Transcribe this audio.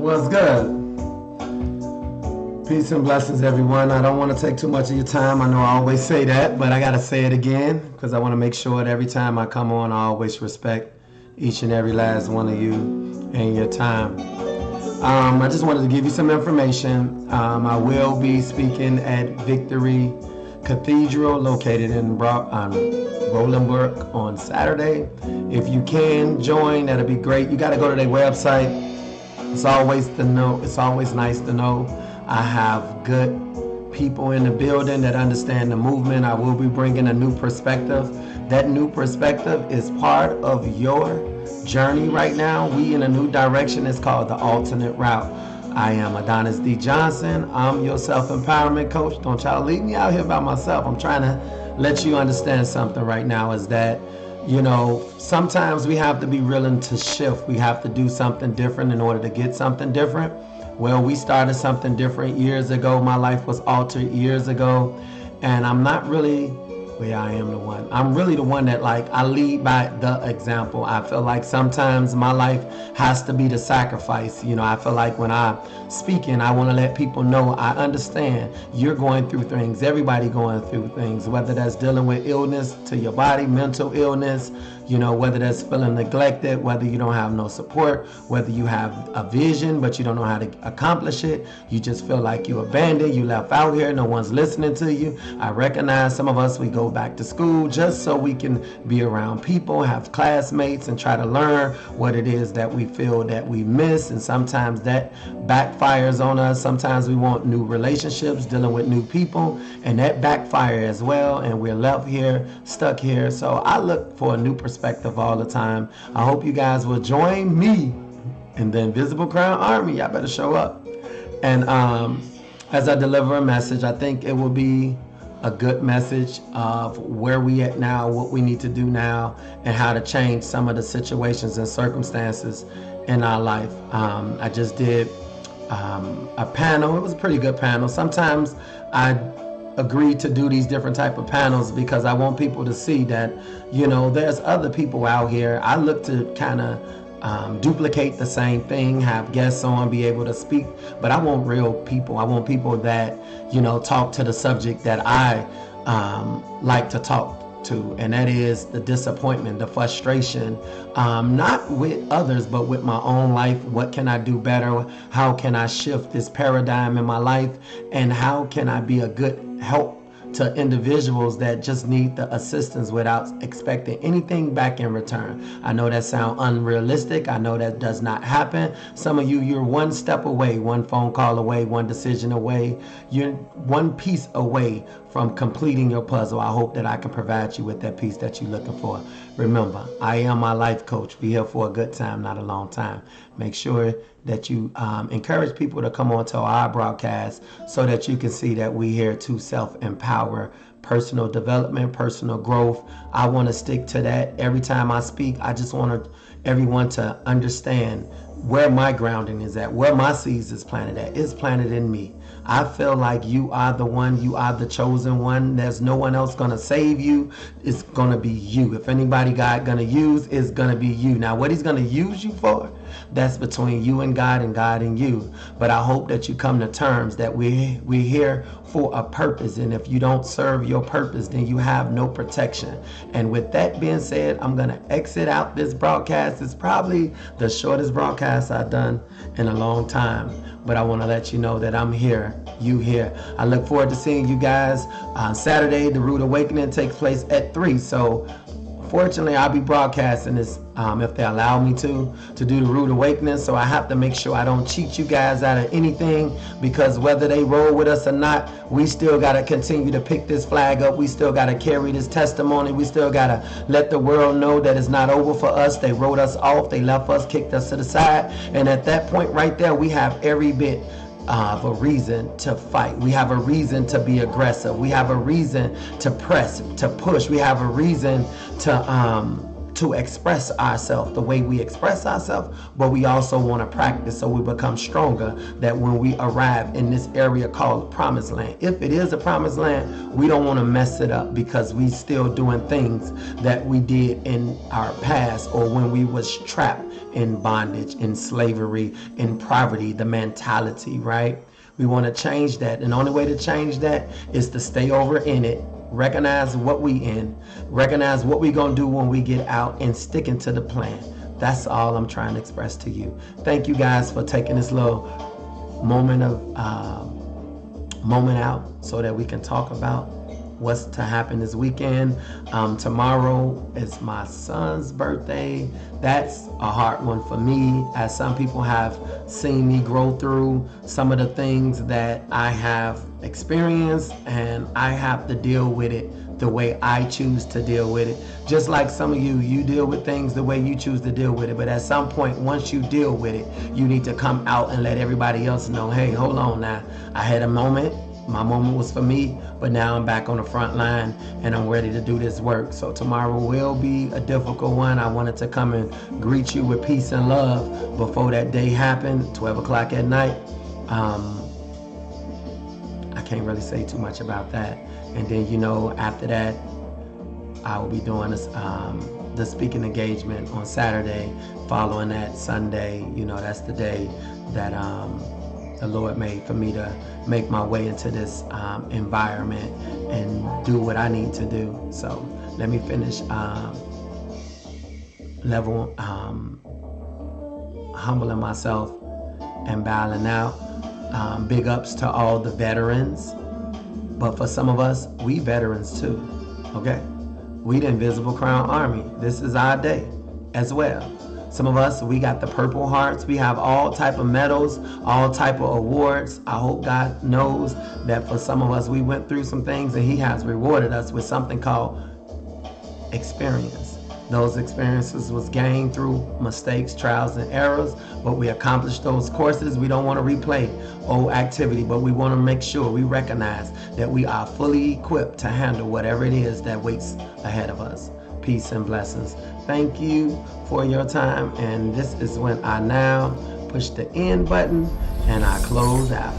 What's good? Peace and blessings, everyone. I don't want to take too much of your time. I know I always say that, but I got to say it again because I want to make sure that every time I come on, I always respect each and every last one of you and your time. I just wanted to give you some information. I will be speaking at Victory Cathedral located in Rolandburg on Saturday. If you can join, that'd be great. You got to go to their website. It's always nice to know I have good people in the building that understand the movement. I will be bringing a new perspective. That new perspective is part of your journey right now. We in a new direction. It's called the alternate route. I am Adonis D. Johnson. I'm your self-empowerment coach. Don't y'all leave me out here by myself. I'm trying to let you understand something right now is that, you know, sometimes we have to be willing to shift. We have to do something different in order to get something different. Well, we started something different years ago. My life was altered years ago. And I'm not really, I am the one. I'm really the one that I lead by the example. I feel like sometimes my life has to be the sacrifice. You know, I feel like when I'm speaking, I want to let people know I understand you're going through things. Everybody going through things, whether that's dealing with illness to your body, mental illness, you know, whether that's feeling neglected, whether you don't have no support, whether you have a vision, but you don't know how to accomplish it. You just feel like you abandoned, you left out here, no one's listening to you. I recognize some of us, we go back to school just so we can be around people, have classmates, and try to learn what it is that we feel that we miss. And sometimes that backfires on us. Sometimes we want new relationships, dealing with new people, and that backfires as well. And we're left here, stuck here. So I look for a new perspective all the time. I hope you guys will join me in the Invisible Crown Army. Y'all better show up. And as I deliver a message, I think it will be a good message of where we at now, what we need to do now, and how to change some of the situations and circumstances in our life. I just did a panel. It was a pretty good panel. Sometimes I agreed to do these different type of panels because I want people to see that, you know, there's other people out here. I look to kind of duplicate the same thing, have guests on, be able to speak, but I want real people. I want people that, you know, talk to the subject that I like to talk to, and that is the disappointment, the frustration, not with others, but with my own life. What can I do better? How can I shift this paradigm in my life? And how can I be a good help to individuals that just need the assistance without expecting anything back in return? I know that sounds unrealistic. I know that does not happen. Some of you, you're one step away, one phone call away, one decision away. You're one piece away from completing your puzzle. I hope that I can provide you with that piece that you're looking for. Remember, I am my life coach. We're here for a good time, not a long time. Make sure that you encourage people to come on to our broadcast so that you can see that we're here to self-empower, personal development, personal growth. I want to stick to that. Every time I speak, I just want everyone to understand where my grounding is at, where my seeds is planted at. It's planted in me. I feel like you are the one, you are the chosen one. There's no one else gonna save you. It's gonna be you. If anybody God gonna use, it's gonna be you. Now what he's gonna use you for, that's between you and God and you. But I hope that you come to terms that we're here for a purpose. And if you don't serve your purpose, then you have no protection. And with that being said, I'm gonna exit out this broadcast. It's probably the shortest broadcast I've done in a long time. But I want to let you know that I'm here, you here. I look forward to seeing you guys on Saturday. The Rude Awakening takes place at 3. So fortunately, I'll be broadcasting this if they allow me to do the Rude Awakening. So I have to make sure I don't cheat you guys out of anything, because whether they roll with us or not, we still got to continue to pick this flag up. We still got to carry this testimony. We still got to let the world know that it's not over for us. They wrote us off. They left us, kicked us to the side. And at that point right there, we have every bit of a reason to fight. We have a reason to be aggressive. We have a reason to press, to push. We have a reason to to express ourselves the way we express ourselves, but we also want to practice so we become stronger, that when we arrive in this area called promised land, if it is a promised land, we don't want to mess it up because we still doing things that we did in our past, or when we was trapped in bondage, in slavery, in poverty, the mentality, right? We want to change that, and the only way to change that is to stay over in it, recognize what we in, recognize what we gonna do when we get out, and sticking to the plan. That's all I'm trying to express to you. Thank you guys for taking this little moment out so that we can talk about what's to happen this weekend. Tomorrow is my son's birthday. That's a hard one for me, as some people have seen me grow through some of the things that I have experienced, and I have to deal with it the way I choose to deal with it. Just like some of you deal with things the way you choose to deal with it. But at some point, once you deal with it, you need to come out and let everybody else know, hey, hold on now. I had a moment. My moment was for me, but now I'm back on the front line and I'm ready to do this work. So tomorrow will be a difficult one. I wanted to come and greet you with peace and love before that day happened, 12 o'clock at night. I can't really say too much about that. And then, after that, I will be doing this, the speaking engagement on Saturday. Following that Sunday, that's the day that the Lord made for me to make my way into this environment and do what I need to do. So let me finish humbling myself and bowing out. Big ups to all the veterans. But for some of us, we veterans too, okay? We the Invisible Crown Army. This is our day as well. Some of us, we got the Purple Hearts. We have all type of medals, all type of awards. I hope God knows that for some of us, we went through some things and He has rewarded us with something called experience. Those experiences was gained through mistakes, trials, and errors, but we accomplished those courses. We don't want to replay old activity, but we want to make sure we recognize that we are fully equipped to handle whatever it is that waits ahead of us. Peace and blessings. Thank you for your time, and this is when I now push the end button and I close out.